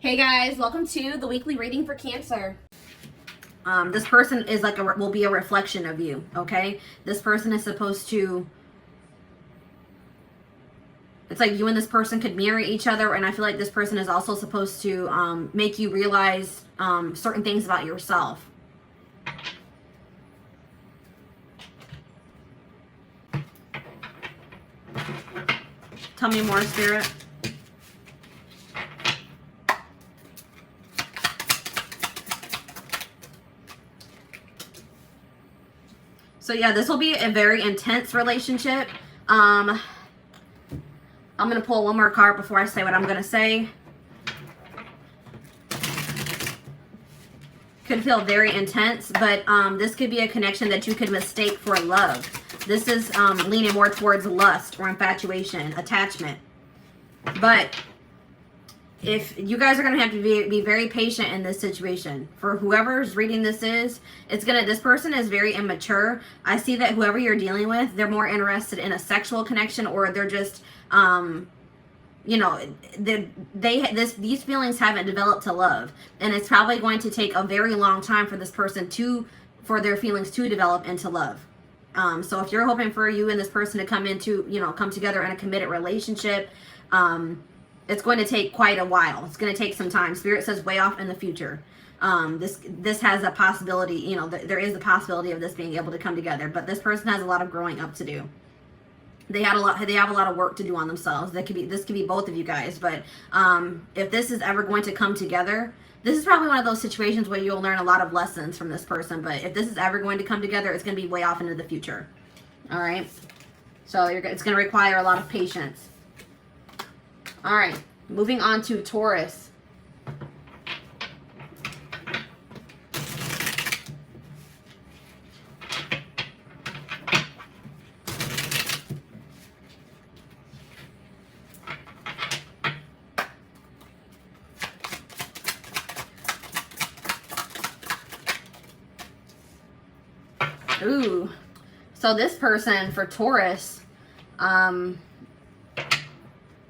Hey guys, welcome to the weekly reading for Cancer. This person is like will be a reflection of you, okay? This person is supposed to, it's like you and this person could mirror each other, and I feel like this person is also supposed to make you realize certain things about yourself. Tell me more, Spirit. So yeah, this will be a very intense relationship. I'm going to pull one more card before I say what I'm going to say. Could feel very intense, but this could be a connection that you could mistake for love. This is leaning more towards lust or infatuation, attachment. But if you guys are going to have to be very patient in this situation. For whoever's reading this this person is very immature. I see that whoever you're dealing with, they're more interested in a sexual connection, or they're just, you know, these feelings haven't developed to love. And it's probably going to take a very long time for this person for their feelings to develop into love. So if you're hoping for you and this person to come together in a committed relationship, it's going to take quite a while. It's going to take some time. Spirit says way off in the future. This has a possibility, you know, there is a possibility of this being able to come together, but this person has a lot of growing up to do. They have a lot of work to do on themselves. This could be both of you guys, but if this is ever going to come together, this is probably one of those situations where you'll learn a lot of lessons from this person, but if this is ever going to come together, it's going to be way off into the future. All right? So it's going to require a lot of patience. All right, moving on to Taurus. Ooh, so this person for Taurus,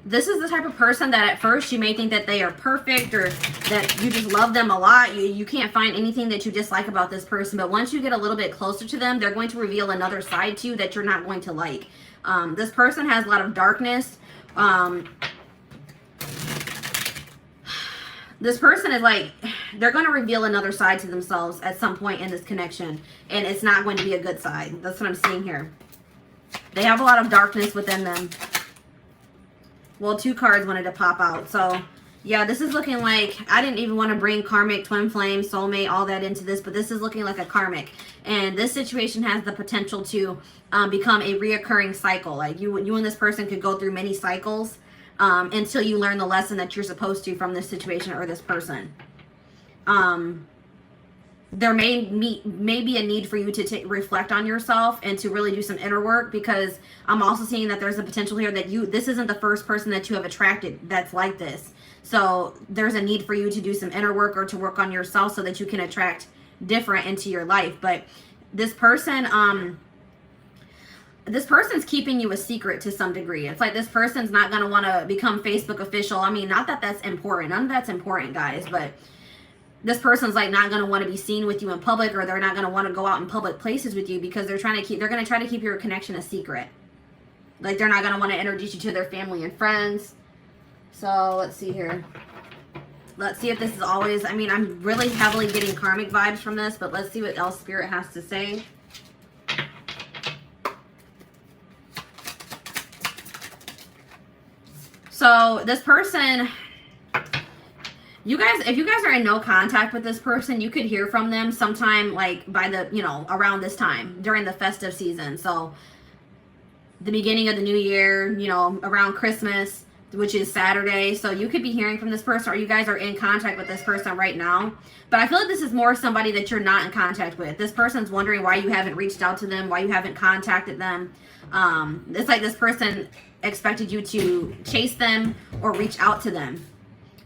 this is the type of person that at first you may think that they are perfect or that you just love them a lot. You can't find anything that you dislike about this person. But once you get a little bit closer to them, they're going to reveal another side to you that you're not going to like. This person has a lot of darkness. This person is like, they're going to reveal another side to themselves at some point in this connection. And it's not going to be a good side. That's what I'm seeing here. They have a lot of darkness within them. Well, two cards wanted to pop out. So, yeah, this is looking like, I didn't even want to bring karmic, twin flame, soulmate, all that into this, but this is looking like a karmic. And this situation has the potential to become a reoccurring cycle. Like you and this person could go through many cycles until you learn the lesson that you're supposed to from this situation or this person. There may be a need for you to reflect on yourself and to really do some inner work, because I'm also seeing that there's a potential here that this isn't the first person that you have attracted that's like this. So there's a need for you to do some inner work or to work on yourself so that you can attract different into your life. But this person's keeping you a secret to some degree. It's like this person's not going to want to become Facebook official. I mean, not that that's important. None of that's important, guys, but this person's like not going to want to be seen with you in public, or they're not going to want to go out in public places with you because they're going to try to keep your connection a secret. Like they're not going to want to introduce you to their family and friends. So let's see here. Let's see if this is always, I mean, I'm really heavily getting karmic vibes from this, but let's see what else Spirit has to say. So this person, if you guys are in no contact with this person, you could hear from them sometime like by the, around this time during the festive season. So the beginning of the new year, around Christmas, which is Saturday. So you could be hearing from this person, or you guys are in contact with this person right now. But I feel like this is more somebody that you're not in contact with. This person's wondering why you haven't reached out to them, why you haven't contacted them. It's like this person expected you to chase them or reach out to them.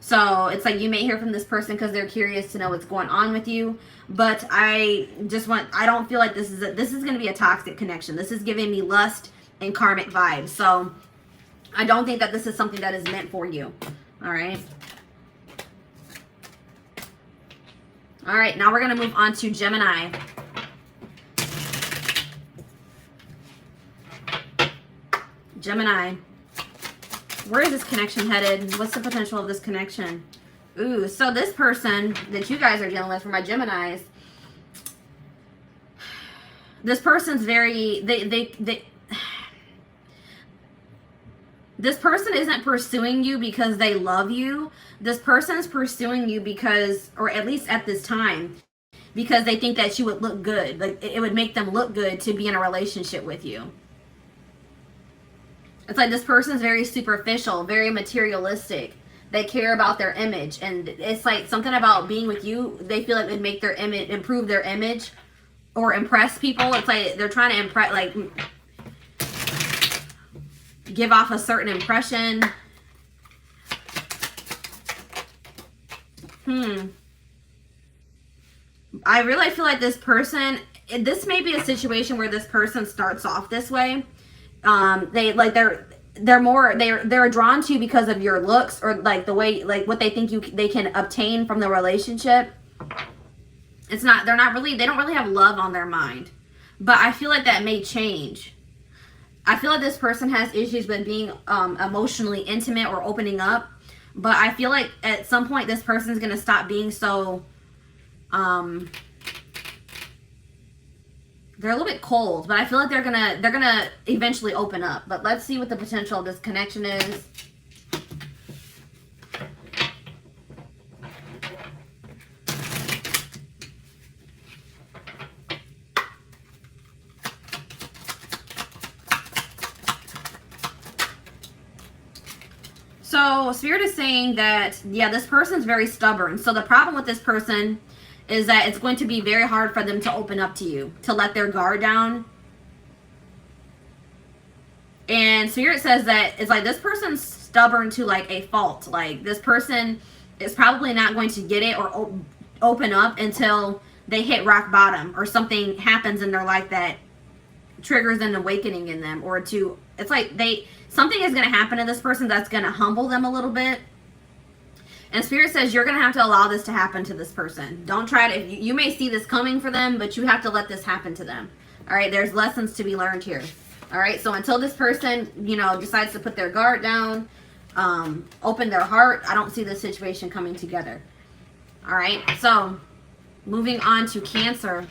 So it's like you may hear from this person because they're curious to know what's going on with you. But I don't feel like this is going to be a toxic connection. This is giving me lust and karmic vibes. So I don't think that this is something that is meant for you. All right. All right, now we're going to move on to Gemini. Gemini. Where is this connection headed? What's the potential of this connection? Ooh, so this person that you guys are dealing with, for my Geminis, this person's very, this person isn't pursuing you because they love you. This person's pursuing you because, or at least at this time, because they think that you would look good. Like, it would make them look good to be in a relationship with you. It's like this person's very superficial, very materialistic. They care about their image. And it's like something about being with you, they feel like it would make their image, improve their image or impress people. It's like they're trying to impress, like, give off a certain impression. I really feel like this person, this may be a situation where this person starts off this way. They're drawn to you because of your looks, or like the way, like what they think they can obtain from the relationship. They don't really have love on their mind. But I feel like that may change. I feel like this person has issues with being emotionally intimate or opening up. But I feel like at some point this person's going to stop being so... they're a little bit cold. But I feel like they're gonna eventually open up. But let's see what the potential of this connection is. So Spirit is saying that, yeah, this person's very stubborn. So the problem with this person is that it's going to be very hard for them to open up to you, to let their guard down. And Spirit says that it's like this person's stubborn to like a fault. Like this person is probably not going to get it or open up until they hit rock bottom, or something happens in their life that triggers an awakening in them, or it's like something is going to happen to this person that's going to humble them a little bit. And Spirit says you're going to have to allow this to happen to this person. Don't try to, you may see this coming for them, but you have to let this happen to them. All right, there's lessons to be learned here. All right, so until this person, decides to put their guard down, open their heart, I don't see this situation coming together. All right, so moving on to Cancer.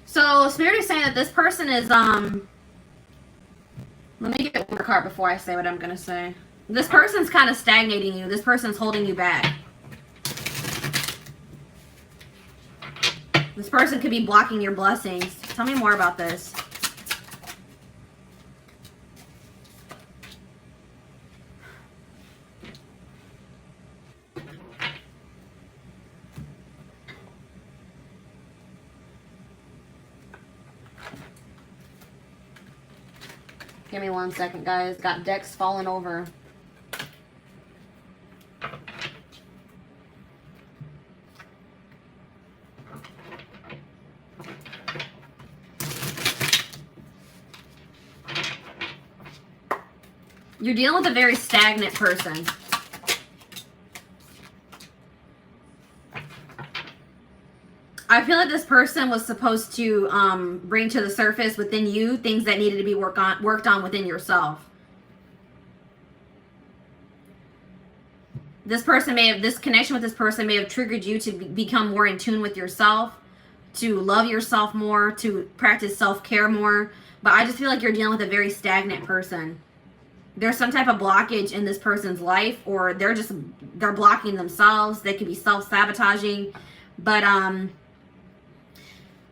So Spirit is saying that this person is, let me get one more card before I say what I'm going to say. This person's kind of stagnating you. This person's holding you back. This person could be blocking your blessings. Tell me more about this. Give me 1 second, guys. Got decks falling over. You're dealing with a very stagnant person. I feel like this person was supposed to bring to the surface within you things that needed to be worked on within yourself. This connection with this person may have triggered you to become more in tune with yourself, to love yourself more, to practice self-care more. But I just feel like you're dealing with a very stagnant person. There's some type of blockage in this person's life, or they're blocking themselves. They could be self-sabotaging. But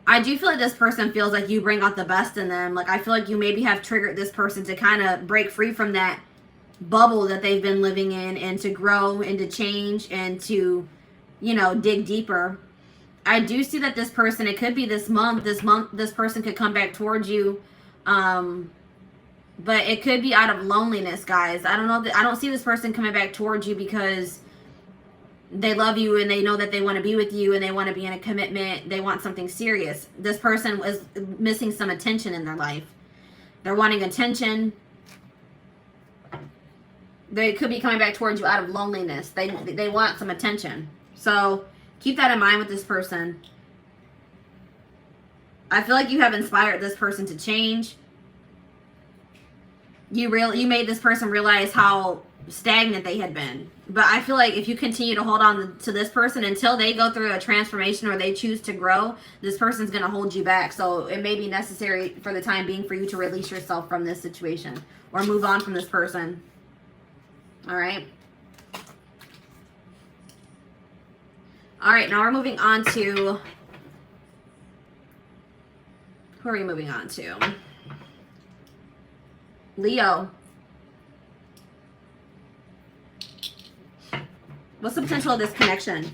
I do feel like this person feels like you bring out the best in them. Like, I feel like you maybe have triggered this person to kind of break free from that bubble that they've been living in, and to grow and to change and to, dig deeper. I do see that this person, it could be this month, this person could come back towards you. But it could be out of loneliness, guys. I don't know. I don't see this person coming back towards you because they love you and they know that they want to be with you and they want to be in a commitment. They want something serious. This person is missing some attention in their life. They're wanting attention. They could be coming back towards you out of loneliness. They want some attention. So keep that in mind with this person. I feel like you have inspired this person to change. You made this person realize how stagnant they had been. But I feel like if you continue to hold on to this person until they go through a transformation or they choose to grow, this person's going to hold you back. So it may be necessary for the time being for you to release yourself from this situation or move on from this person. All right. All right, now we're moving on to, who are we moving on to? Leo. What's the potential of this connection?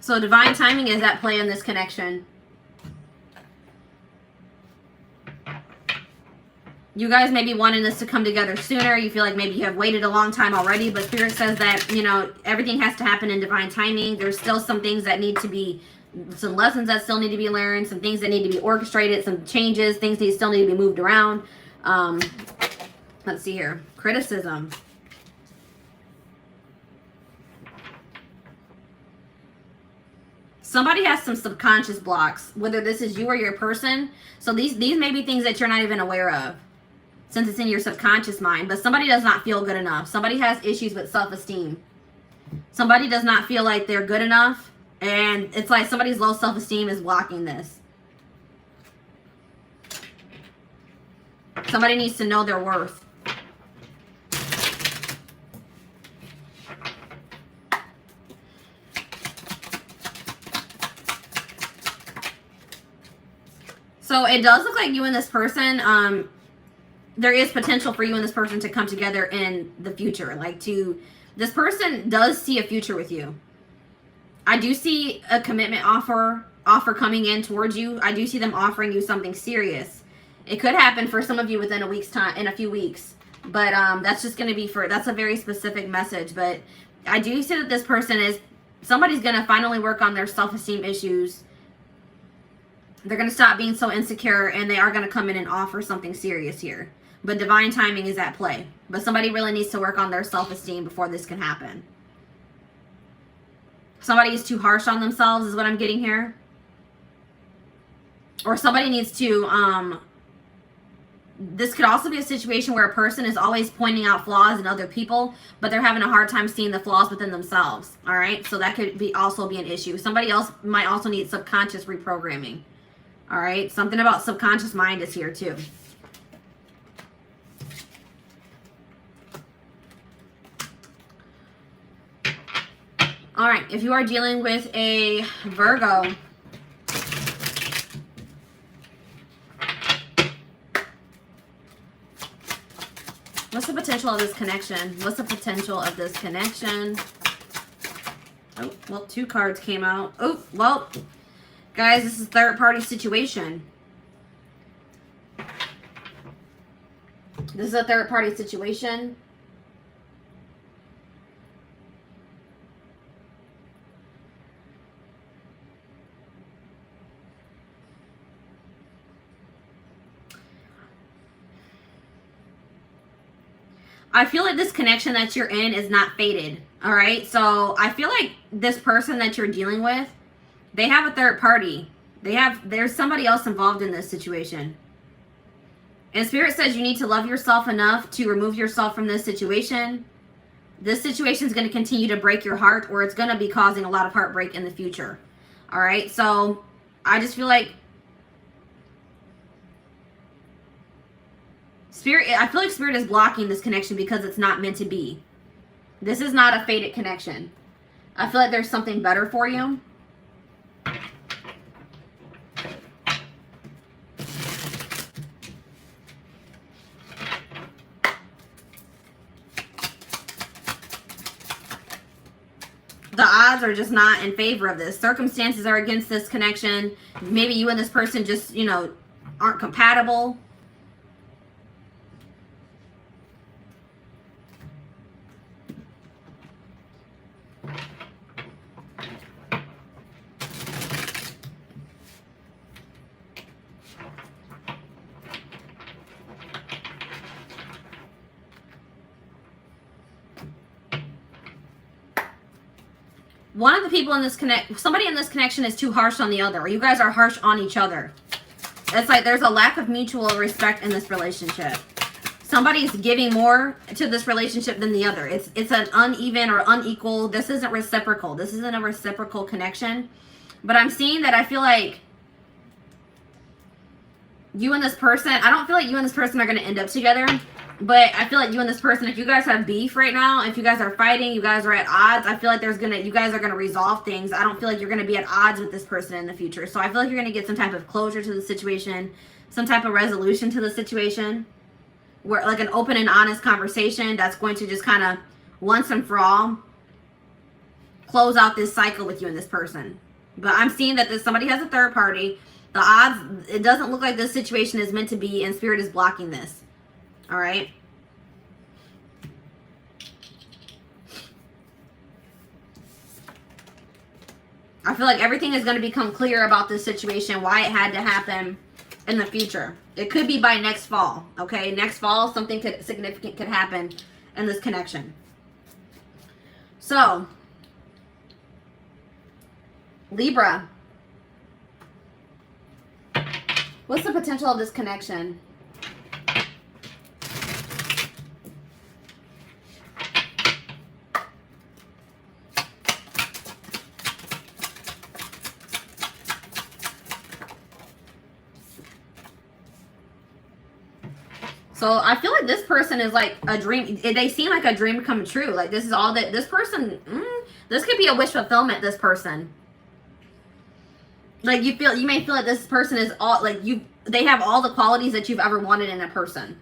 So divine timing is at play in this connection. You guys may be wanting this to come together sooner. You feel like maybe you have waited a long time already, but Spirit says that, you know, everything has to happen in divine timing. There's still some things that need to be, some lessons that still need to be learned, some things that need to be orchestrated, some changes, things that still need to be moved around. Let's see here. Criticism. Somebody has some subconscious blocks, whether this is you or your person. So these may be things that you're not even aware of, since it's in your subconscious mind. But somebody does not feel good enough. Somebody has issues with self-esteem. Somebody does not feel like they're good enough. And it's like somebody's low self-esteem is blocking this. Somebody needs to know their worth. So it does look like you and this person, there is potential for you and this person to come together in the future. Like this person does see a future with you. I do see a commitment offer coming in towards you. I do see them offering you something serious. It could happen for some of you within a week's time, in a few weeks. But that's just going to be that's a very specific message. But I do see that this person somebody's going to finally work on their self-esteem issues. They're going to stop being so insecure, and they are going to come in and offer something serious here. But divine timing is at play. But somebody really needs to work on their self-esteem before this can happen. Somebody is too harsh on themselves is what I'm getting here. Or somebody needs to, this could also be a situation where a person is always pointing out flaws in other people, but they're having a hard time seeing the flaws within themselves. All right? So that could also be an issue. Somebody else might also need subconscious reprogramming. All right, something about subconscious mind is here too. All right, if you are dealing with a Virgo, what's the potential of this connection? What's the potential of this connection? Oh, well, 2 cards came out. Oh, well, guys, this is a third-party situation. This is a third-party situation. I feel like this connection that you're in is not fated. All right? So I feel like this person that you're dealing with, they have a third party. There's somebody else involved in this situation. And Spirit says you need to love yourself enough to remove yourself from this situation. This situation is going to continue to break your heart, or it's going to be causing a lot of heartbreak in the future. All right? So I just feel like I feel like Spirit is blocking this connection because it's not meant to be. This is not a fated connection. I feel like there's something better for you. The odds are just not in favor of this. Circumstances are against this connection. Maybe you and this person just, you know, aren't compatible. One of the people in this somebody in this connection is too harsh on the other, or you guys are harsh on each other. It's like there's a lack of mutual respect in this relationship. Somebody's giving more to this relationship than the other. It's an uneven or unequal. This isn't reciprocal. This isn't a reciprocal connection. But I'm seeing that I feel like you and this person, I don't feel like you and this person are going to end up together. But I feel like you and this person, if you guys have beef right now, if you guys are fighting, you guys are at odds, I feel like you guys are going to resolve things. I don't feel like you're going to be at odds with this person in the future. So I feel like you're going to get some type of closure to the situation, some type of resolution to the situation, where like an open and honest conversation that's going to just kind of once and for all close out this cycle with you and this person. But I'm seeing that somebody has a third party. The odds, it doesn't look like this situation is meant to be, and Spirit is blocking this. All right. I feel like everything is going to become clear about this situation, why it had to happen in the future. It could be by next fall. Okay. Next fall, something significant could happen in this connection. So, Libra. What's the potential of this connection? So I feel like this person is like a dream. They seem like a dream come true. Like this is all that this person, this could be a wish fulfillment, this person. Like you may feel like this person is all like they have all the qualities that you've ever wanted in a person.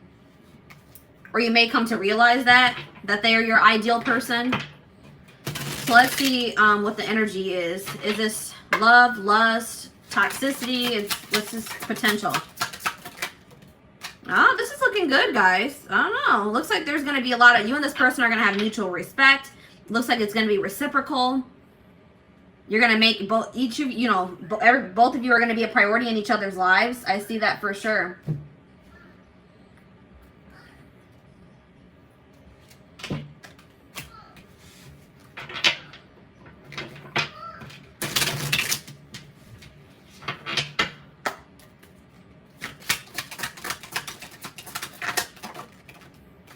Or you may come to realize that they are your ideal person. So let's see what the energy is. Is this love, lust, toxicity? What's this potential? Oh, this is looking good, guys. I don't know. Looks like there's going to be a lot of... You and this person are going to have mutual respect. Looks like it's going to be reciprocal. You're going to make both of you are going to be a priority in each other's lives. I see that for sure.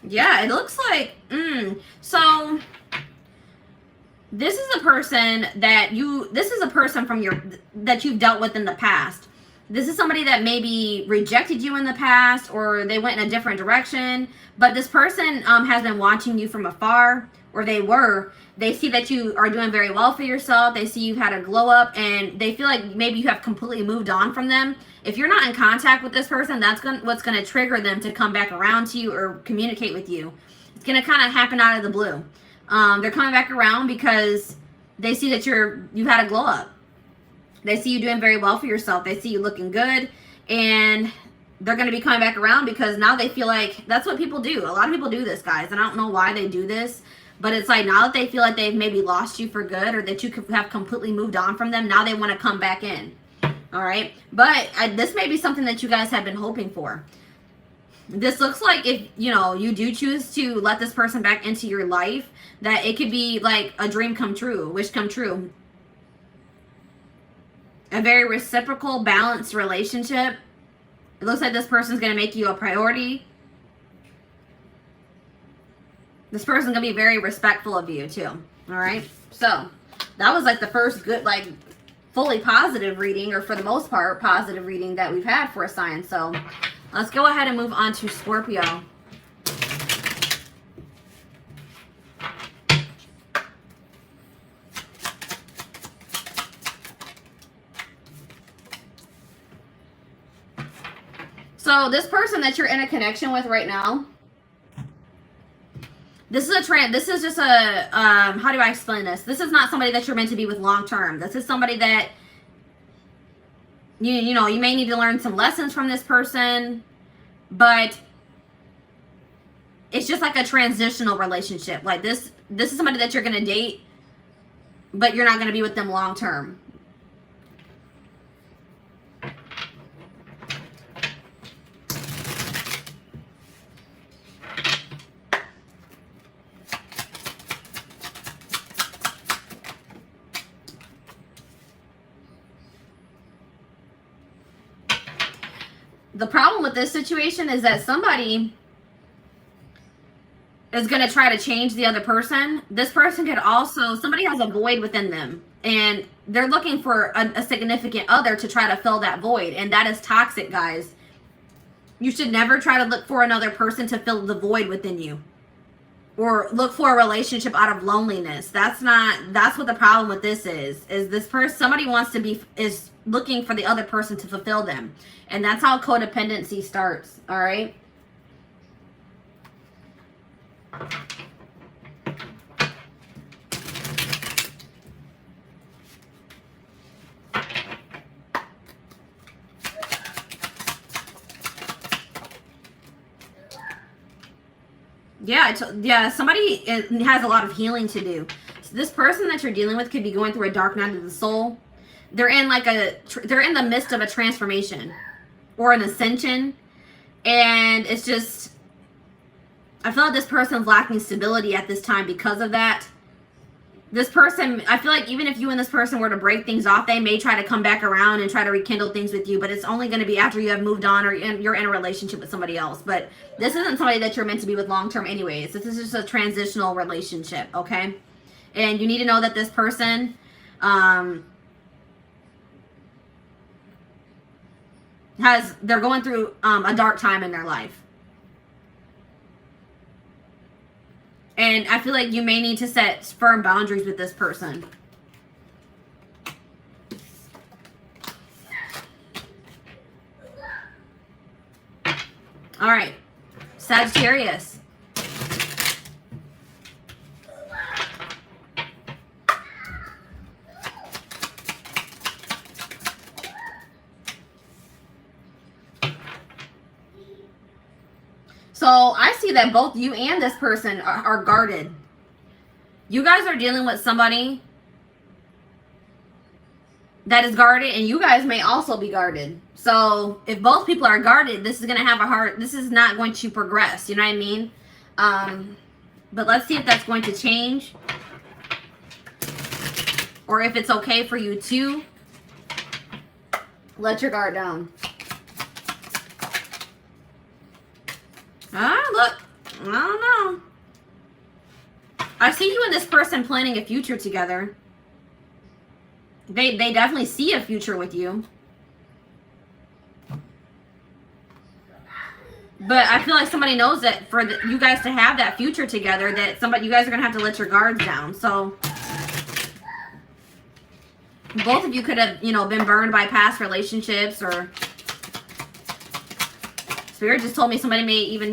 Yeah, it looks like, so this is a person that that you've dealt with in the past. This is somebody that maybe rejected you in the past, or they went in a different direction, but this person has been watching you from afar, or they see that you are doing very well for yourself. They see you've had a glow up, and they feel like maybe you have completely moved on from them. If you're not in contact with this person, that's what's going to trigger them to come back around to you or communicate with you. It's going to kind of happen out of the blue. They're coming back around because they see that you've had a glow up. They see you doing very well for yourself. They see you looking good, and they're going to be coming back around because now they feel like that's what people do. A lot of people do this, guys, and I don't know why they do this, but it's like now that they feel like they've maybe lost you for good, or that you have completely moved on from them, now they want to come back in. All right, but this may be something that you guys have been hoping for. This looks like if, you do choose to let this person back into your life, that it could be like a dream come true, wish come true. A very reciprocal, balanced relationship. It looks like this person's going to make you a priority. This person's going to be very respectful of you too. All right, so that was like the first good, like, fully positive reading, or for the most part positive reading that we've had for a sign. So let's go ahead and move on to Scorpio. So this person that you're in a connection with right now, This is a trend. This is just a, how do I explain this? This is not somebody that you're meant to be with long term. This is somebody that, you know, you may need to learn some lessons from this person, but it's just like a transitional relationship. Like this is somebody that you're going to date, but you're not going to be with them long term. The problem with this situation is that somebody is going to try to change the other person. This person could also, somebody has a void within them and they're looking for a significant other to try to fill that void. And that is toxic, guys. You should never try to look for another person to fill the void within you or look for a relationship out of loneliness. That's what the problem with this is this person, somebody wants to be, is looking for the other person to fulfill them. And that's how codependency starts. All right. Yeah, somebody has a lot of healing to do. So this person that you're dealing with could be going through a dark night of the soul. They're in the midst of a transformation or an ascension, and it's just, I feel like this person's lacking stability at this time because of that. This person, I feel like even if you and this person were to break things off, they may try to come back around and try to rekindle things with you, but it's only going to be after you have moved on or you're in a relationship with somebody else. But this isn't somebody that you're meant to be with long term anyways. This is just a transitional relationship, okay? And you need to know that this person they're going through a dark time in their life. And I feel like you may need to set firm boundaries with this person. All right, Sagittarius. So I see that both you and this person are guarded. You guys are dealing with somebody that is guarded, and you guys may also be guarded. So if both people are guarded, this is going to have this is not going to progress. You know what I mean? But let's see if that's going to change. Or if it's okay for you to let your guard down. Look, I don't know. I see you and this person planning a future together. They definitely see a future with you. But I feel like somebody knows that for you guys to have that future together, that you guys are going to have to let your guards down. So both of you could have, been burned by past relationships, or Spirit just told me somebody may even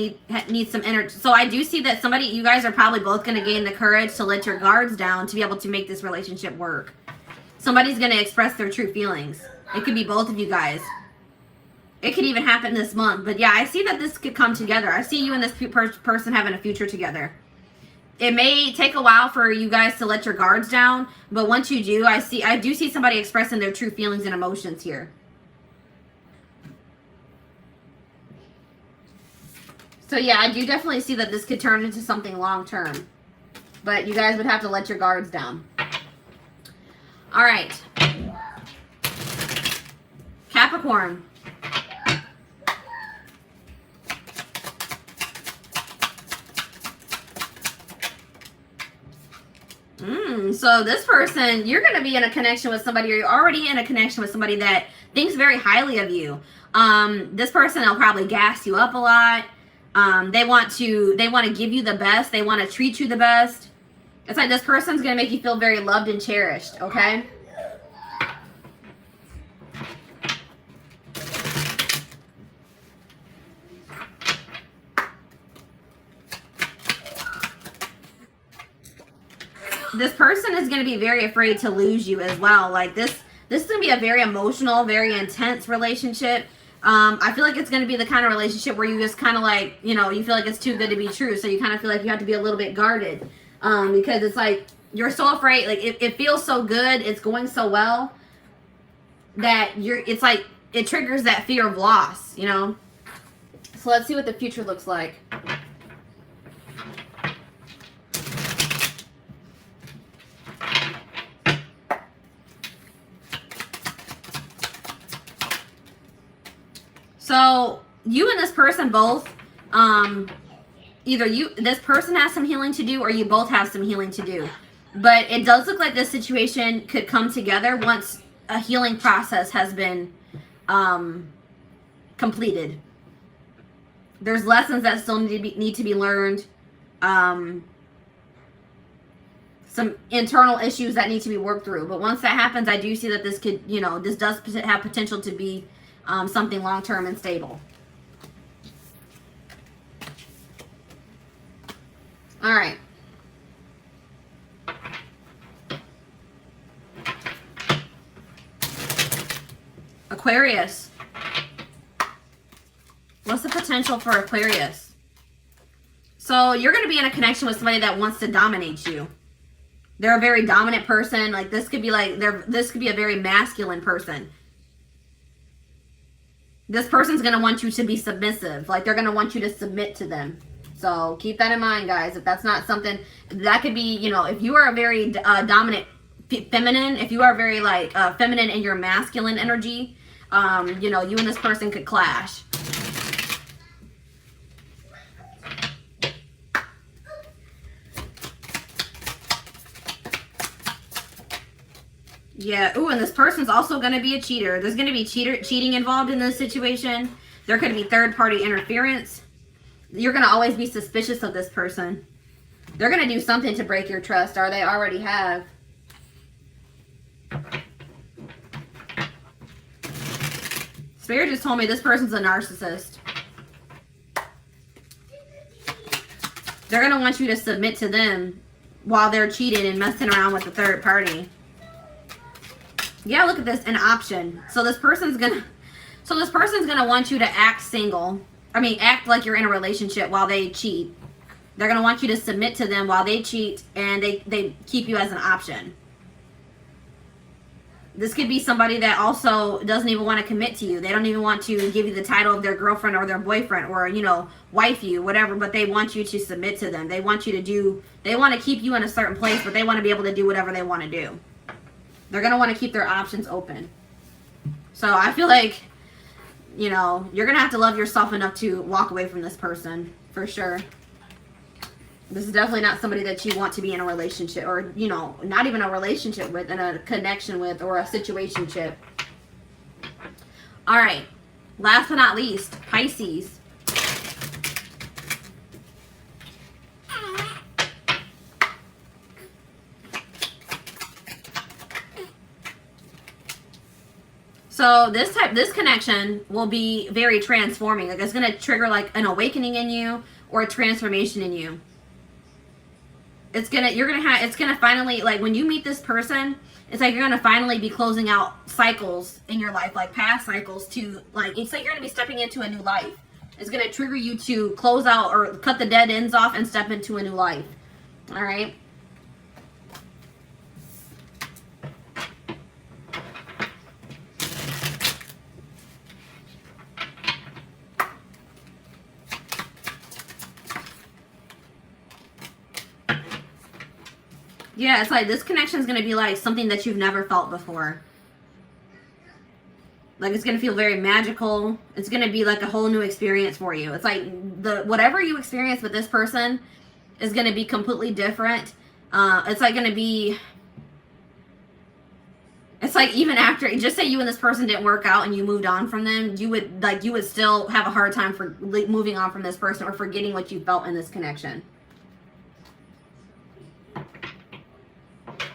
need some energy. So I do see that you guys are probably both going to gain the courage to let your guards down to be able to make this relationship work. Somebody's going to express their true feelings. It could be both of you guys. It could even happen this month. But yeah, I see that this could come together. I see you and this person having a future together. It may take a while for you guys to let your guards down, but once you do, I do see somebody expressing their true feelings and emotions here. So yeah, I do definitely see that this could turn into something long term. But you guys would have to let your guards down. All right. Capricorn. So this person, you're going to be in a connection with somebody, or you're already in a connection with somebody that thinks very highly of you. This person will probably gas you up a lot. They want to give you the best. They want to treat you the best. It's like this person's going to make you feel very loved and cherished, okay? this person is going to be very afraid to lose you as well. Like this is going to be a very emotional, very intense relationship. I feel like it's going to be the kind of relationship where you just kind of like, you know, you feel like it's too good to be true. So you kind of feel like you have to be a little bit guarded, because it's like, you're so afraid. Like it feels so good. It's going so well that it's like, it triggers that fear of loss, you know? So let's see what the future looks like. So you and this person both, either this person has some healing to do, or you both have some healing to do. But it does look like this situation could come together once a healing process has been completed. There's lessons that still need to be learned. Some internal issues that need to be worked through. But once that happens, I do see that this could, you know, this does have potential to be something long-term and stable. All right. Aquarius. What's the potential for Aquarius? So you're going to be in a connection with somebody that wants to dominate you. They're a very dominant person. Like this could be like this could be a very masculine person. This person's going to want you to be submissive. Like they're going to want you to submit to them. So keep that in mind, guys. If that's not something that could be, you know, if you are a very dominant feminine, if you are very like feminine in your masculine energy, you know, you and this person could clash. Yeah. Ooh, and this person's also going to be a cheater. There's going to be cheating involved in this situation. There could be third-party interference. You're going to always be suspicious of this person. They're going to do something to break your trust, or they already have. Spirit just told me this person's a narcissist. They're going to want you to submit to them while they're cheating and messing around with the third party. Yeah, look at this, an option. So this person's gonna want you to act single. I mean, act like you're in a relationship while they cheat. They're gonna want you to submit to them while they cheat, and they keep you as an option. This could be somebody that also doesn't even want to commit to you. They don't even want to give you the title of their girlfriend or their boyfriend, or, you know, wife you, whatever, but they want you to submit to them. They want you to do, they want to keep you in a certain place, but they want to be able to do whatever they want to do. They're going to want to keep their options open. So I feel like, you know, you're going to have to love yourself enough to walk away from this person, for sure. This is definitely not somebody that you want to be in a relationship, or, you know, not even a relationship with, in a connection with, or a situationship. All right. Last but not least, Pisces. So this connection will be very transforming. Like it's going to trigger like an awakening in you or a transformation in you. It's going to finally, like when you meet this person, it's like you're going to finally be closing out cycles in your life, like past cycles to like, it's like you're going to be stepping into a new life. It's going to trigger you to close out or cut the dead ends off and step into a new life. All right. Yeah, it's like this connection is going to be like something that you've never felt before. Like it's going to feel very magical. It's going to be like a whole new experience for you. It's like whatever you experience with this person is going to be completely different. It's like going to be, it's like even after, just say you and this person didn't work out and you moved on from them, you would still have a hard time for moving on from this person or forgetting what you felt in this connection.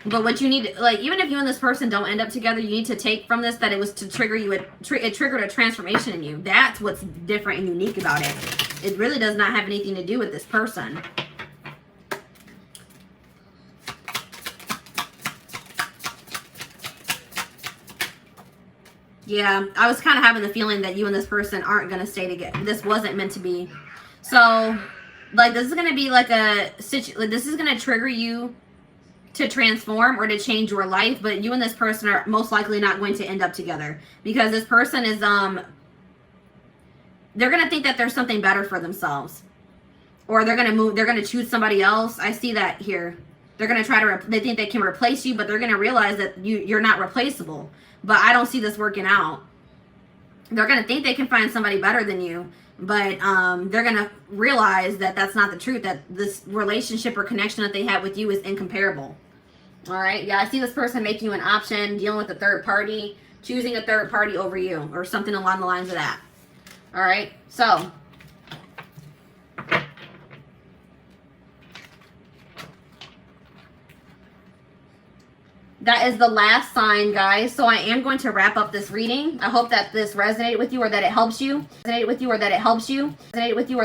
But what you need, like, even if you and this person don't end up together, you need to take from this that it was to trigger you, it triggered a transformation in you. That's what's different and unique about it. It really does not have anything to do with this person. Yeah, I was kind of having the feeling that you and this person aren't going to stay together. This wasn't meant to be. So, like, this is going to be like this is going to trigger you to transform or to change your life, but you and this person are most likely not going to end up together, because this person is, they're going to think that there's something better for themselves, or they're going to move, they're going to choose somebody else. I see that here. They're going to try to, they think they can replace you, but they're going to realize that you're not replaceable. But I don't see this working out. They're going to think they can find somebody better than you, but they're going to realize that that's not the truth, that this relationship or connection that they have with you is incomparable. All right? Yeah, I see this person making you an option, dealing with a third party, choosing a third party over you, or something along the lines of that. All right? So, that is the last sign, guys. So I am going to wrap up this reading. I hope that this resonated with you, or that it helps you.